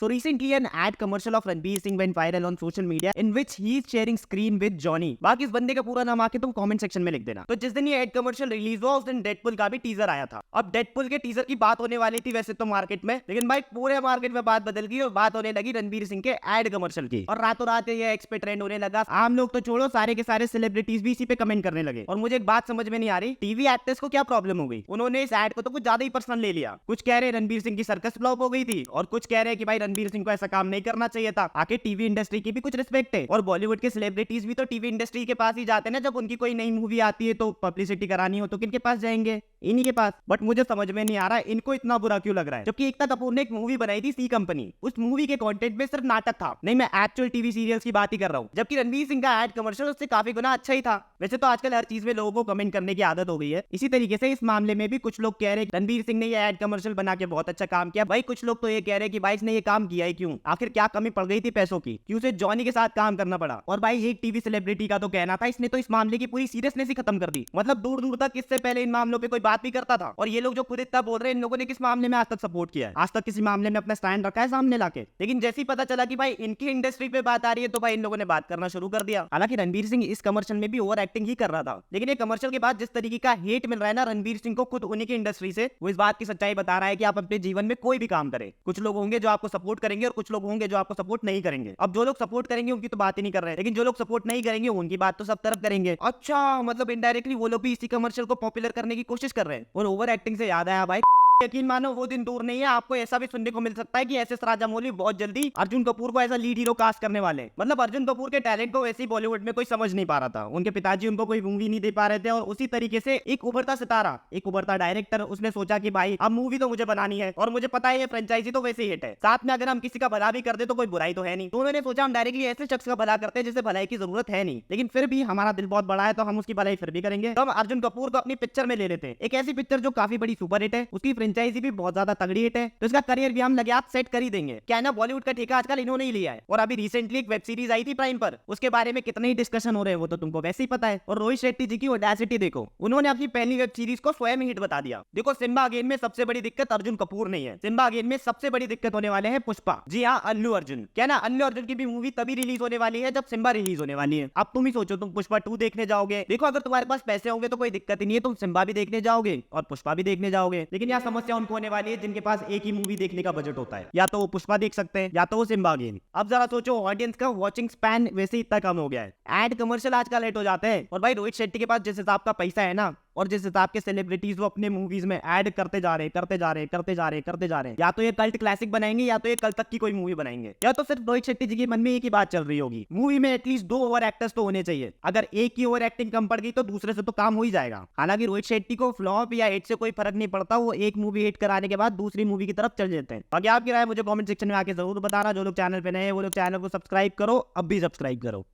So recently an ad commercial of Ranveer Singh went viral on social media in which he is sharing screen with Johnny। बाकी इस बंदे का पूरा नाम आके तुम कमेंट सेक्शन में लिख देना। तो जिस दिन ये एड कमर्शियल रिलीज हुआ उस दिन डेडपुल का भी टीजर आया था। अब डेडपुल के टीजर की बात होने वाली थी वैसे तो मार्केट में, लेकिन भाई पूरे मार्केट में बात बदल गई और बात होने लगी रणवीर सिंह के एड कमर्शियल की। और रातों रात ये एक्स पे ट्रेंड होने लगा। आम लोग तो छोड़ो, सारे के सारे सेलिब्रिटीज भी इसी पे कमेंट करने लगे। और मुझे एक बात समझ में नहीं आ रही, टीवी एक्टर्स को क्या प्रॉब्लम हो गई? उन्होंने इस एड को तो कुछ ज्यादा ही पर्सनल ले लिया। कुछ कह रहे रणवीर सिंह की सर्कस फ्लॉप हो गई थी और कुछ कह रहे कि भाई रणवीर सिंह को ऐसा काम नहीं करना चाहिए था। आके टीवी इंडस्ट्री की भी कुछ रिस्पेक्ट है और बॉलीवुड के सेलिब्रिटीज भी तो टीवी इंडस्ट्री के पास ही जाते हैं ना। जब उनकी कोई नई मूवी आती है तो पब्लिसिटी करानी हो तो किनके पास जाएंगे? इन्हीं के पास। बट मुझे समझ में नहीं आ रहा इनको इतना बुरा क्यों लग रहा है, जबकि एकता कपूर ने एक मूवी बनाई थी सी कंपनी। उस मूवी के कंटेंट में सिर्फ नाटक था, नहीं मैं एक्चुअल टीवी सीरियल्स की बात ही कर रहा हूँ। जबकि रणवीर सिंह का एड कमर्शियल उससे काफी गुना अच्छा ही था। वैसे तो आजकल हर चीज में लोगों को कमेंट करने की आदत हो गई है, इसी तरीके से इस मामले में भी कुछ लोग कह रहे हैं रणवीर सिंह ने ये एड कमर्शियल बना के बहुत अच्छा काम किया। भाई कुछ लोग तो ये कह रहे हैं कि भाई इसने ये काम किया ही क्यों? आखिर क्या कमी पड़ गई थी पैसों की? क्यों से जॉनी के साथ काम करना पड़ा? और भाई एक टीवी सेलिब्रिटी का तो कहना था इसने तो इस मामले की पूरी सीरियसनेस ही खत्म कर दी। मतलब दूर दूर तक इससे पहले इन मामलों पे कोई बात भी करता था। और ये लोग जो खुद इतना बोल रहे हैं, इन लोगों ने किस मामले में आज तक सपोर्ट किया है? आज तक किसी मामले में अपना स्टैंड रखा है सामने लाके? लेकिन जैसे ही पता चला कि भाई इनकी इंडस्ट्री पे बात आ रही है तो भाई इन लोगों ने बात करना शुरू कर दिया। हालांकि रणवीर सिंह इस कमर्शियल में भी ओवर एक्टिंग ही कर रहा था, लेकिन ये कमर्शियल के बाद जिस तरीके का हेट मिल रहा है ना रणवीर सिंह को खुद उन्हीं की इंडस्ट्री से, वो इस बात की सच्चाई बता रहा है कि आप अपने जीवन में कोई भी काम करें, कुछ लोग होंगे जो आपको सपोर्ट करेंगे और कुछ लोग होंगे जो आपको सपोर्ट नहीं करेंगे। अब जो लोग सपोर्ट करेंगे उनकी तो बात ही नहीं कर रहे हैं, लेकिन जो लोग सपोर्ट नहीं करेंगे उनकी बात तो सब तरफ करेंगे। अच्छा, मतलब इनडायरेक्टली वो लोग भी इसी कमर्शियल को पॉपुलर करने की कोशिश कर रहे हैं। और ओवर एक्टिंग से याद आया भाई, यकीन मानो वो दिन दूर नहीं है, आपको ऐसा भी सुनने को मिल सकता है कि एस एस राजामौली बहुत जल्दी अर्जुन कपूर को as a lead hero cast करने वाले हैं। मतलब अर्जुन कपूर के टैलेंट को वैसे ही बॉलीवुड में कोई समझ नहीं पा रहा था, उनके पिताजी उनको कोई मूवी नहीं दे पा रहे थे। और उसी तरीके से एक उभरता सितारा, एक उभरता डायरेक्टर, उसने सोचा कि भाई अब मूवी तो मुझे बनानी है और मुझे पता है ये फ्रेंचाइजी तो वैसे ही हिट है, साथ में अगर हम किसी का भला भी कर दे तो कोई बुराई तो है नहीं। तो उन्होंने सोचा हम डायरेक्टली ऐसे शख्स का भला करते हैं जिसे भलाई की जरूरत है नहीं, लेकिन फिर भी हमारा दिल बहुत बड़ा है तो हम उसकी भलाई फिर भी करेंगे। तो हम अर्जुन कपूर को अपनी पिक्चर में ले लेते हैं, एक ऐसी पिक्चर जो काफी बड़ी सुपर हिट है, उसकी फ्रेंचाइजी भी बहुत तगड़ी हिट है, तो इसका करियर भी हम लगे आप सेट कर ही देंगे। क्या ना, बॉलीवुड का ठेका आजकल इन्होंने ही लिया है। और अभी रिसेंटली एक वेब सीरीज आई थी प्राइम पर, उसके बारे में कितने ही डिस्कशन हो रहे हैं वो तो तुमको वैसे ही पता है। और रोहित शेट्टी जी की ऑडेसिटी देखो, उन्होंने अपनी पहली वेब सीरीज को स्वयं हिट बता दिया। देखो सिम्बा अगेन में सबसे बड़ी दिक्कत अर्जुन कपूर नहीं है, सिम्बा अगेन में सबसे बड़ी दिक्कत होने वाले है पुष्पा। जी हाँ, अल्लू अर्जुन। क्या ना, अल्लू अर्जुन की भी मूवी तभी रिलीज होने वाली है जब सिम्बा रिलीज होने वाली है। अब तुम ही सोचो, तुम पुष्पा 2 देखने जाओगे, देखो अगर तुम्हारे पास पैसे होंगे तो कोई दिक्कत ही नहीं है, तुम सिम्बा भी देखने जाओगे और पुष्पा भी देखने जाओगे। लेकिन यहाँ समस्या उनको होने वाली है जिनके पास एक ही मूवी देखने का बजट होता है, या तो वो पुष्पा देख सकते हैं या तो वो सिम्बा अगेन। अब जरा सोचो, ऑडियंस का वॉचिंग स्पैन वैसे ही इतना कम हो गया है, एड कमर्शियल आजकल लेट हो जाते हैं। और भाई रोहित शेट्टी के पास जिस हिसाब का पैसा है ना, और जिस हिसाब के सेलिब्रिटीज वो अपने मूवीज में ऐड करते जा रहे हैं, या तो ये कल्ट क्लासिक बनाएंगे या तो ये कल तक की कोई मूवी बनाएंगे, या तो सिर्फ रोहित शेट्टी जी के मन में एक ही बात चल रही होगी, मूवी में एटलीस्ट 2 ओवर एक्टर्स तो होने चाहिए। अगर एक की ओवर एक्टिंग कम पड़ गई तो दूसरे से तो काम हो ही जाएगा। हालांकि रोहित शेट्टी को फ्लॉप या हिट से कोई फर्क नहीं पड़ता, वो एक मूवी हिट कराने के बाद दूसरी मूवी की तरफ चल जाते हैं। बाकी आपकी राय मुझे कमेंट सेक्शन में आके जरूर बताना। जो लोग चैनल पे नए हैं वो लोग चैनल को सब्सक्राइब करो, अब भी सब्सक्राइब करो।